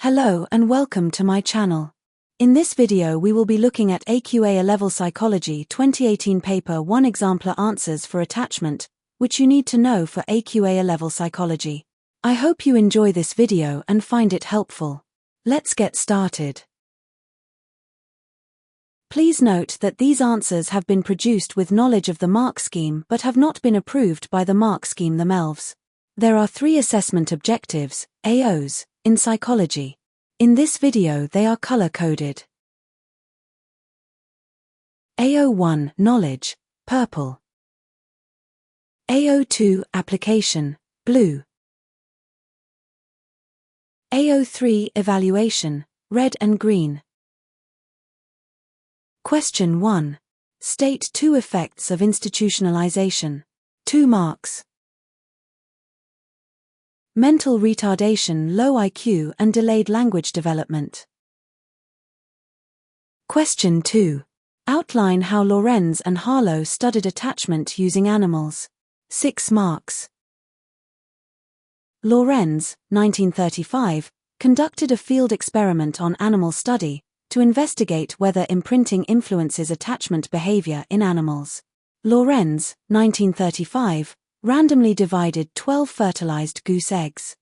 Hello and welcome to my channel. In this video we will be looking at AQA Alevel Psychology 2018 Paper 1 Exemplar Answers for Attachment, which you need to know for AQA Alevel Psychology. I hope you enjoy this video and find it helpful. Let's get started. Please note that these answers have been produced with knowledge of the mark scheme but have not been approved by the mark scheme themselves. There are 3 assessment objectives, AOs, in psychology. In this video they are color-coded. AO1 Knowledge, purple. AO2 Application, blue. AO3 Evaluation, red and green. Question 1. State 2 effects of institutionalization. 2 marks. Mental retardation, low IQ and delayed language development. Question 2. Outline how Lorenz and Harlow studied attachment using animals. 6 marks. Lorenz, 1935, conducted a field experiment on animal study to investigate whether imprinting influences attachment behavior in animals. Lorenz, 1935, randomly divided 12 fertilized goose eggs.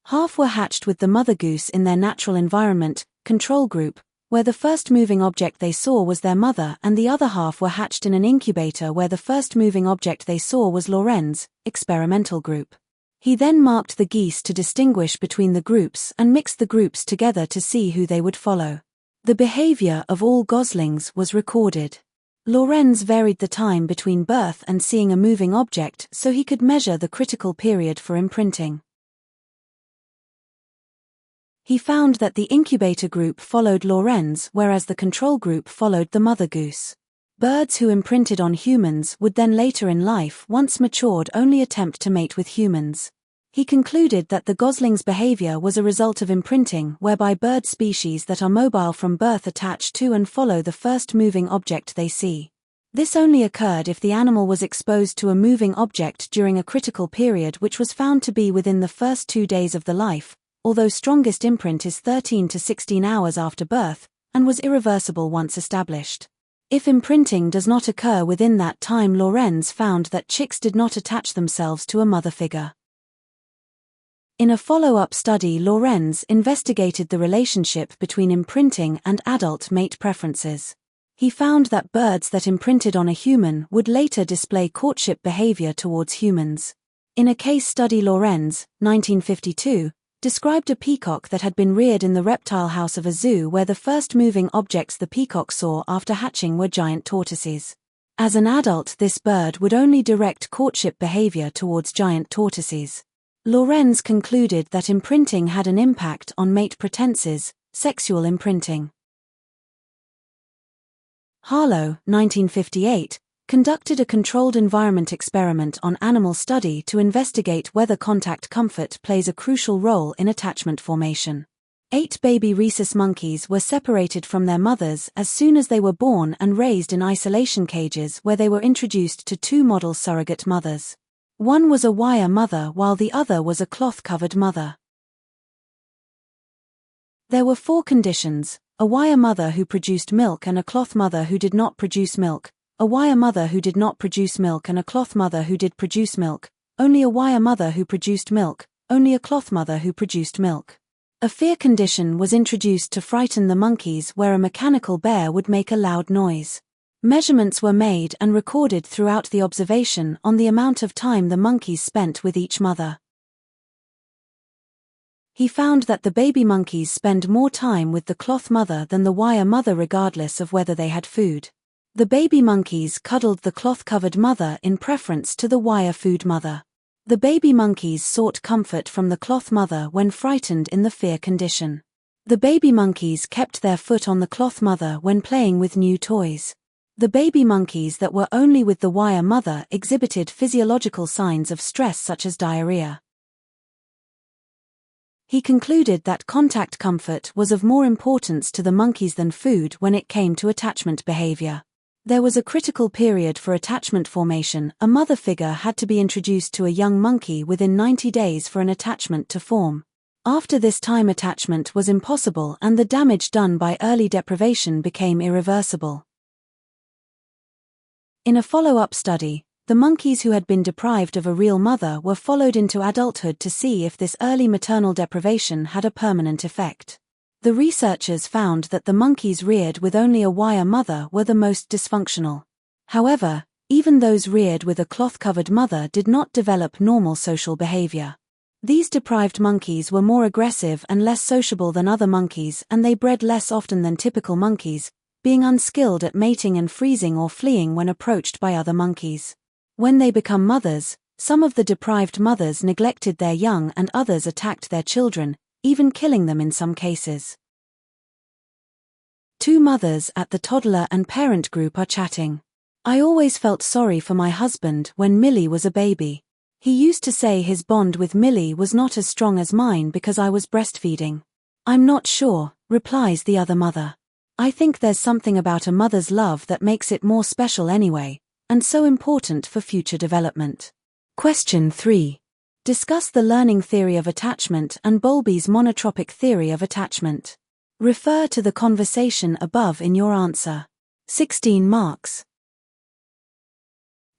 Half were hatched with the mother goose in their natural environment, control group, where the first moving object they saw was their mother, and the other half were hatched in an incubator where the first moving object they saw was Lorenz, experimental group. He then marked the geese to distinguish between the groups and mixed the groups together to see who they would follow. The behavior of all goslings was recorded. Lorenz varied the time between birth and seeing a moving object so he could measure the critical period for imprinting. He found that the incubator group followed Lorenz whereas the control group followed the mother goose. Birds who imprinted on humans would then later in life, once matured, only attempt to mate with humans. He concluded that the gosling's behavior was a result of imprinting, whereby bird species that are mobile from birth attach to and follow the first moving object they see. This only occurred if the animal was exposed to a moving object during a critical period, which was found to be within the first 2 days of the life, although strongest imprint is 13 to 16 hours after birth, and was irreversible once established. If imprinting does not occur within that time, Lorenz found that chicks did not attach themselves to a mother figure. In a follow-up study, Lorenz investigated the relationship between imprinting and adult mate preferences. He found that birds that imprinted on a human would later display courtship behavior towards humans. In a case study, Lorenz, 1952, described a peacock that had been reared in the reptile house of a zoo where the first moving objects the peacock saw after hatching were giant tortoises. As an adult, this bird would only direct courtship behavior towards giant tortoises. Lorenz concluded that imprinting had an impact on mate pretenses, sexual imprinting. Harlow, 1958, conducted a controlled environment experiment on animal study to investigate whether contact comfort plays a crucial role in attachment formation. 8 baby rhesus monkeys were separated from their mothers as soon as they were born and raised in isolation cages where they were introduced to 2 model surrogate mothers. One was a wire mother while the other was a cloth-covered mother. There were 4 conditions: a wire mother who produced milk and a cloth mother who did not produce milk, a wire mother who did not produce milk and a cloth mother who did produce milk, only a wire mother who produced milk, only a cloth mother who produced milk. A fear condition was introduced to frighten the monkeys where a mechanical bear would make a loud noise. Measurements were made and recorded throughout the observation on the amount of time the monkeys spent with each mother. He found that the baby monkeys spend more time with the cloth mother than the wire mother regardless of whether they had food. The baby monkeys cuddled the cloth-covered mother in preference to the wire food mother. The baby monkeys sought comfort from the cloth mother when frightened in the fear condition. The baby monkeys kept their foot on the cloth mother when playing with new toys. The baby monkeys that were only with the wire mother exhibited physiological signs of stress such as diarrhea. He concluded that contact comfort was of more importance to the monkeys than food when it came to attachment behavior. There was a critical period for attachment formation. A mother figure had to be introduced to a young monkey within 90 days for an attachment to form. After this time, attachment was impossible and the damage done by early deprivation became irreversible. In a follow-up study, the monkeys who had been deprived of a real mother were followed into adulthood to see if this early maternal deprivation had a permanent effect. The researchers found that the monkeys reared with only a wire mother were the most dysfunctional. However, even those reared with a cloth-covered mother did not develop normal social behavior. These deprived monkeys were more aggressive and less sociable than other monkeys, and they bred less often than typical monkeys, being unskilled at mating and freezing or fleeing when approached by other monkeys. When they become mothers, some of the deprived mothers neglected their young and others attacked their children, even killing them in some cases. Two mothers at the toddler and parent group are chatting. I always felt sorry for my husband when Millie was a baby. He used to say his bond with Millie was not as strong as mine because I was breastfeeding. I'm not sure, replies the other mother. I think there's something about a mother's love that makes it more special anyway, and so important for future development. Question 3. Discuss the learning theory of attachment and Bowlby's monotropic theory of attachment. Refer to the conversation above in your answer. 16 marks.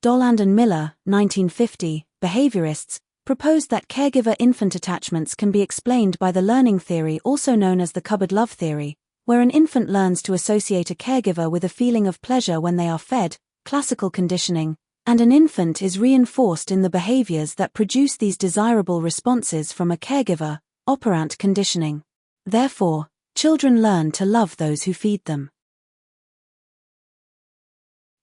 Doland and Miller, 1950, behaviorists, proposed that caregiver-infant attachments can be explained by the learning theory also known as the cupboard love theory, where an infant learns to associate a caregiver with a feeling of pleasure when they are fed, classical conditioning, and an infant is reinforced in the behaviors that produce these desirable responses from a caregiver, operant conditioning. Therefore, children learn to love those who feed them.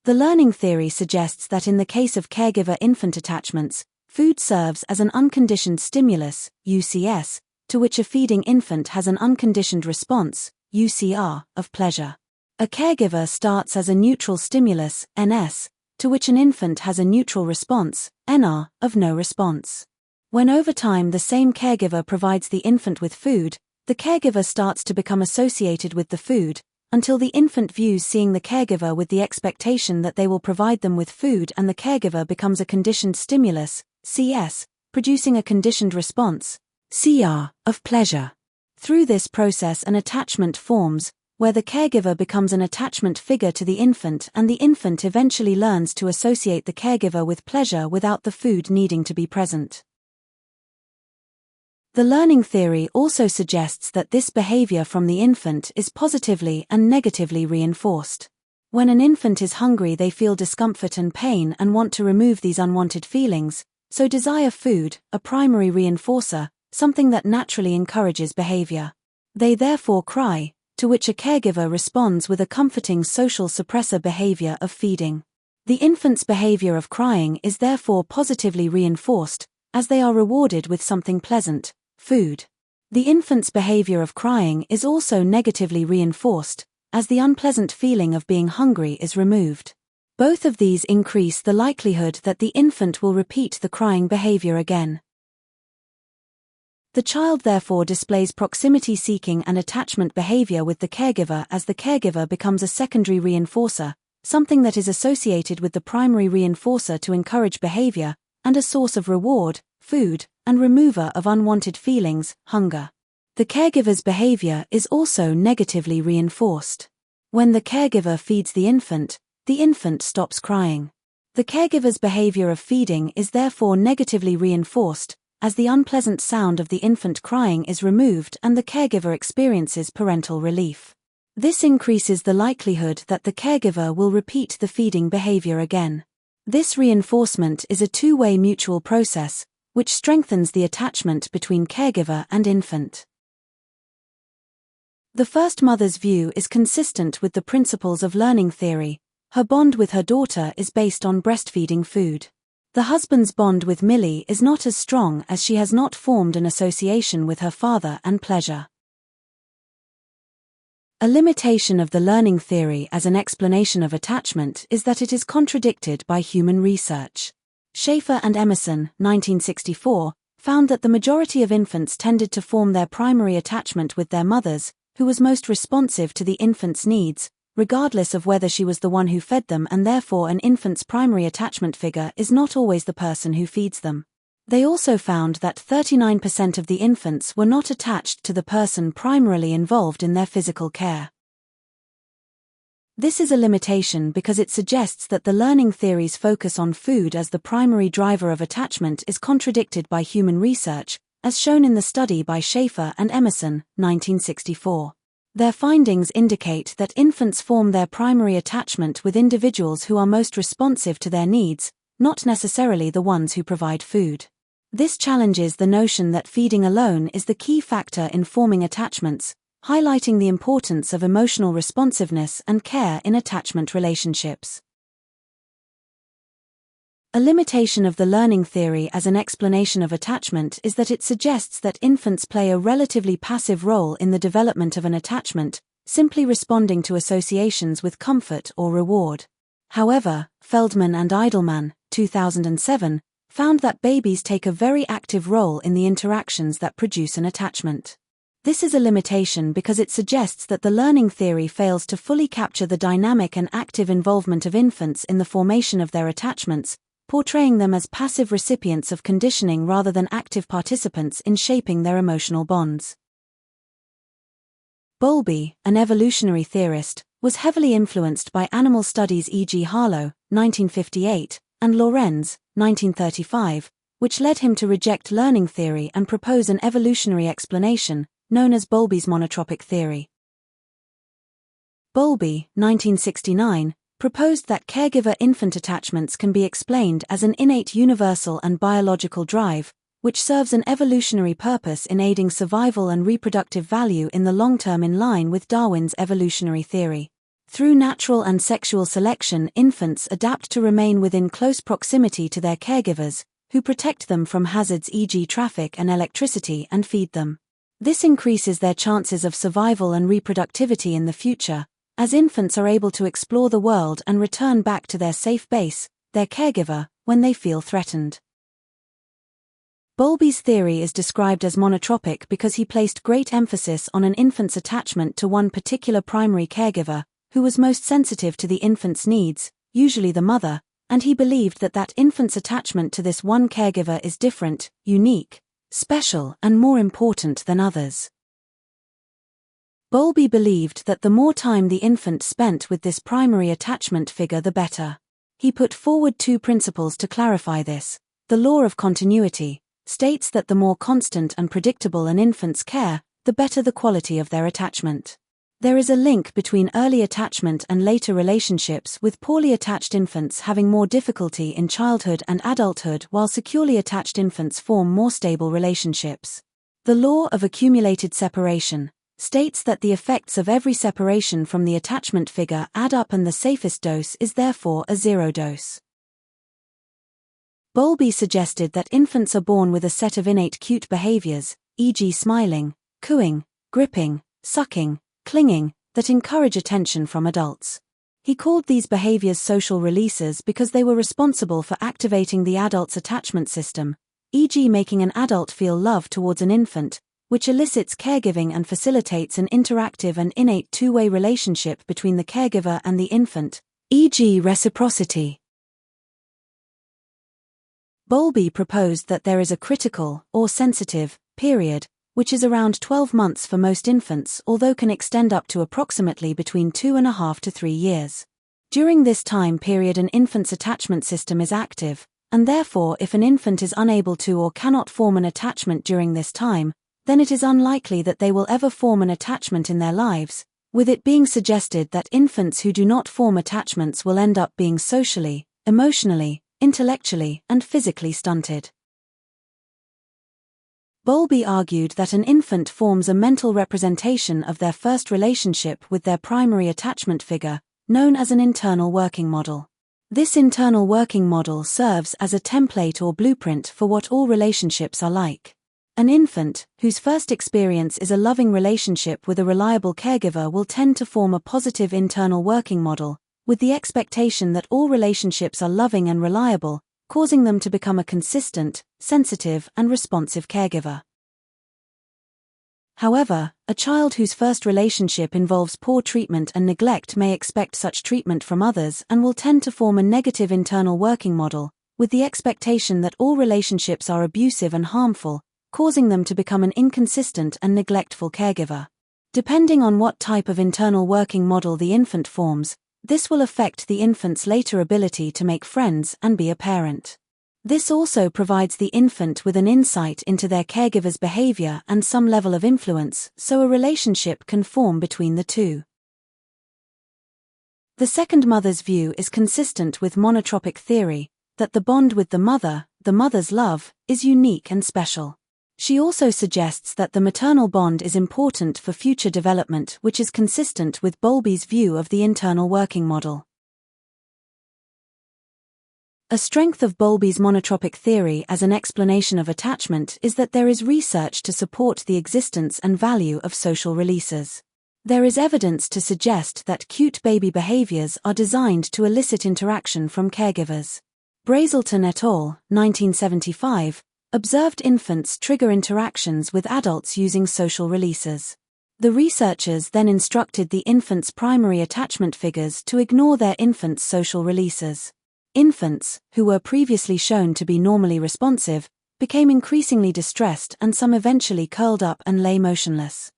The learning theory suggests that in the case of caregiver-infant attachments, food serves as an unconditioned stimulus, UCS, to which a feeding infant has an unconditioned response, UCR, of pleasure. A caregiver starts as a neutral stimulus, NS, to which an infant has a neutral response, NR, of no response. When over time the same caregiver provides the infant with food, the caregiver starts to become associated with the food, until the infant views seeing the caregiver with the expectation that they will provide them with food, and the caregiver becomes a conditioned stimulus, CS, producing a conditioned response, CR, of pleasure. Through this process an attachment forms, where the caregiver becomes an attachment figure to the infant and the infant eventually learns to associate the caregiver with pleasure without the food needing to be present. The learning theory also suggests that this behavior from the infant is positively and negatively reinforced. When an infant is hungry, they feel discomfort and pain and want to remove these unwanted feelings, so desire food, a primary reinforcer, something that naturally encourages behavior. They therefore cry, to which a caregiver responds with a comforting social suppressor behavior of feeding. The infant's behavior of crying is therefore positively reinforced, as they are rewarded with something pleasant, food. The infant's behavior of crying is also negatively reinforced, as the unpleasant feeling of being hungry is removed. Both of these increase the likelihood that the infant will repeat the crying behavior again. The child therefore displays proximity-seeking and attachment behavior with the caregiver as the caregiver becomes a secondary reinforcer, something that is associated with the primary reinforcer to encourage behavior, and a source of reward, food, and remover of unwanted feelings, hunger. The caregiver's behavior is also negatively reinforced. When the caregiver feeds the infant stops crying. The caregiver's behavior of feeding is therefore negatively reinforced, as the unpleasant sound of the infant crying is removed and the caregiver experiences parental relief. This increases the likelihood that the caregiver will repeat the feeding behavior again. This reinforcement is a two-way mutual process, which strengthens the attachment between caregiver and infant. The first mother's view is consistent with the principles of learning theory. Her bond with her daughter is based on breastfeeding food. The husband's bond with Millie is not as strong as she has not formed an association with her father and pleasure. A limitation of the learning theory as an explanation of attachment is that it is contradicted by human research. Schaefer and Emerson, 1964, found that the majority of infants tended to form their primary attachment with their mothers, who was most responsive to the infant's needs, regardless of whether she was the one who fed them, and therefore an infant's primary attachment figure is not always the person who feeds them. They also found that 39% of the infants were not attached to the person primarily involved in their physical care. This is a limitation because it suggests that the learning theory's focus on food as the primary driver of attachment is contradicted by human research, as shown in the study by Schaefer and Emerson, 1964. Their findings indicate that infants form their primary attachment with individuals who are most responsive to their needs, not necessarily the ones who provide food. This challenges the notion that feeding alone is the key factor in forming attachments, highlighting the importance of emotional responsiveness and care in attachment relationships. A limitation of the learning theory as an explanation of attachment is that it suggests that infants play a relatively passive role in the development of an attachment, simply responding to associations with comfort or reward. However, Feldman and Eidelman, 2007, found that babies take a very active role in the interactions that produce an attachment. This is a limitation because it suggests that the learning theory fails to fully capture the dynamic and active involvement of infants in the formation of their attachments, portraying them as passive recipients of conditioning rather than active participants in shaping their emotional bonds. Bowlby, an evolutionary theorist, was heavily influenced by animal studies, e.g. Harlow, 1958, and Lorenz, 1935, which led him to reject learning theory and propose an evolutionary explanation, known as Bowlby's monotropic theory. Bowlby, 1969, proposed that caregiver-infant attachments can be explained as an innate universal and biological drive, which serves an evolutionary purpose in aiding survival and reproductive value in the long term in line with Darwin's evolutionary theory. Through natural and sexual selection, infants adapt to remain within close proximity to their caregivers, who protect them from hazards e.g. traffic and electricity and feed them. This increases their chances of survival and reproductivity in the future, as infants are able to explore the world and return back to their safe base, their caregiver, when they feel threatened. Bowlby's theory is described as monotropic because he placed great emphasis on an infant's attachment to one particular primary caregiver, who was most sensitive to the infant's needs, usually the mother, and he believed that that infant's attachment to this one caregiver is different, unique, special, and more important than others. Bowlby believed that the more time the infant spent with this primary attachment figure, the better. He put forward two principles to clarify this. The law of continuity states that the more constant and predictable an infant's care, the better the quality of their attachment. There is a link between early attachment and later relationships, with poorly attached infants having more difficulty in childhood and adulthood, while securely attached infants form more stable relationships. The law of accumulated separation states that the effects of every separation from the attachment figure add up, and the safest dose is therefore a zero dose. Bowlby suggested that infants are born with a set of innate cute behaviors, e.g. smiling, cooing, gripping, sucking, clinging, that encourage attention from adults. He called these behaviors social releases because they were responsible for activating the adult's attachment system, e.g. making an adult feel love towards an infant, which elicits caregiving and facilitates an interactive and innate two-way relationship between the caregiver and the infant, e.g. reciprocity. Bowlby proposed that there is a critical, or sensitive, period, which is around 12 months for most infants, although can extend up to approximately between 2.5 to 3 years. During this time period, an infant's attachment system is active, and therefore if an infant is unable to or cannot form an attachment during this time, then it is unlikely that they will ever form an attachment in their lives, with it being suggested that infants who do not form attachments will end up being socially, emotionally, intellectually, and physically stunted. Bowlby argued that an infant forms a mental representation of their first relationship with their primary attachment figure, known as an internal working model. This internal working model serves as a template or blueprint for what all relationships are like. An infant, whose first experience is a loving relationship with a reliable caregiver, will tend to form a positive internal working model, with the expectation that all relationships are loving and reliable, causing them to become a consistent, sensitive, and responsive caregiver. However, a child whose first relationship involves poor treatment and neglect may expect such treatment from others and will tend to form a negative internal working model, with the expectation that all relationships are abusive and harmful, causing them to become an inconsistent and neglectful caregiver. Depending on what type of internal working model the infant forms, this will affect the infant's later ability to make friends and be a parent. This also provides the infant with an insight into their caregiver's behavior and some level of influence, so a relationship can form between the two. The second mother's view is consistent with monotropic theory, that the bond with the mother's love, is unique and special. She also suggests that the maternal bond is important for future development, which is consistent with Bowlby's view of the internal working model. A strength of Bowlby's monotropic theory as an explanation of attachment is that there is research to support the existence and value of social releases. There is evidence to suggest that cute baby behaviors are designed to elicit interaction from caregivers. Brazelton et al., 1975, observed infants trigger interactions with adults using social releases. The researchers then instructed the infant's primary attachment figures to ignore their infant's social releases. Infants, who were previously shown to be normally responsive, became increasingly distressed and some eventually curled up and lay motionless.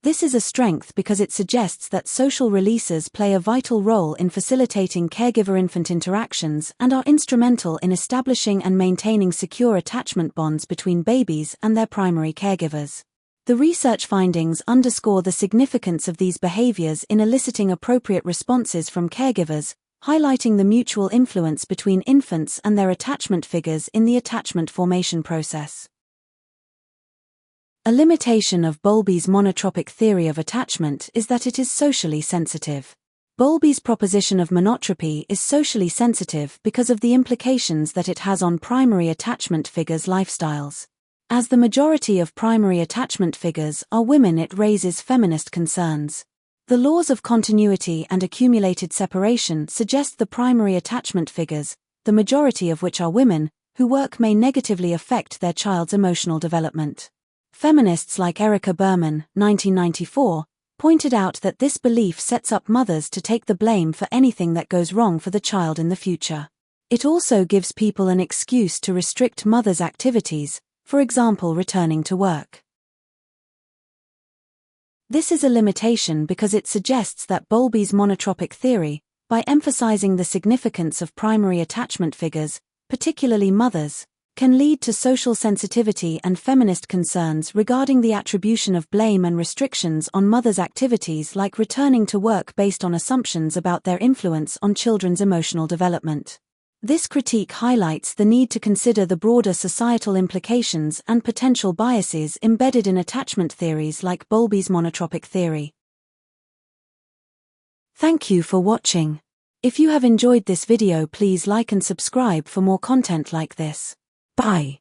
This is a strength because it suggests that social releases play a vital role in facilitating caregiver-infant interactions and are instrumental in establishing and maintaining secure attachment bonds between babies and their primary caregivers. The research findings underscore the significance of these behaviors in eliciting appropriate responses from caregivers, highlighting the mutual influence between infants and their attachment figures in the attachment formation process. A limitation of Bowlby's monotropic theory of attachment is that it is socially sensitive. Bowlby's proposition of monotropy is socially sensitive because of the implications that it has on primary attachment figures' lifestyles. As the majority of primary attachment figures are women, it raises feminist concerns. The laws of continuity and accumulated separation suggest the primary attachment figures, the majority of which are women, who work may negatively affect their child's emotional development. Feminists like Erica Berman, 1994, pointed out that this belief sets up mothers to take the blame for anything that goes wrong for the child in the future. It also gives people an excuse to restrict mothers' activities, for example returning to work. This is a limitation because it suggests that Bowlby's monotropic theory, by emphasizing the significance of primary attachment figures, particularly mothers, can lead to social sensitivity and feminist concerns regarding the attribution of blame and restrictions on mothers' activities like returning to work based on assumptions about their influence on children's emotional development. This critique highlights the need to consider the broader societal implications and potential biases embedded in attachment theories like Bowlby's monotropic theory. Thank you for watching. If you have enjoyed this video, please like and subscribe for more content like this. Bye.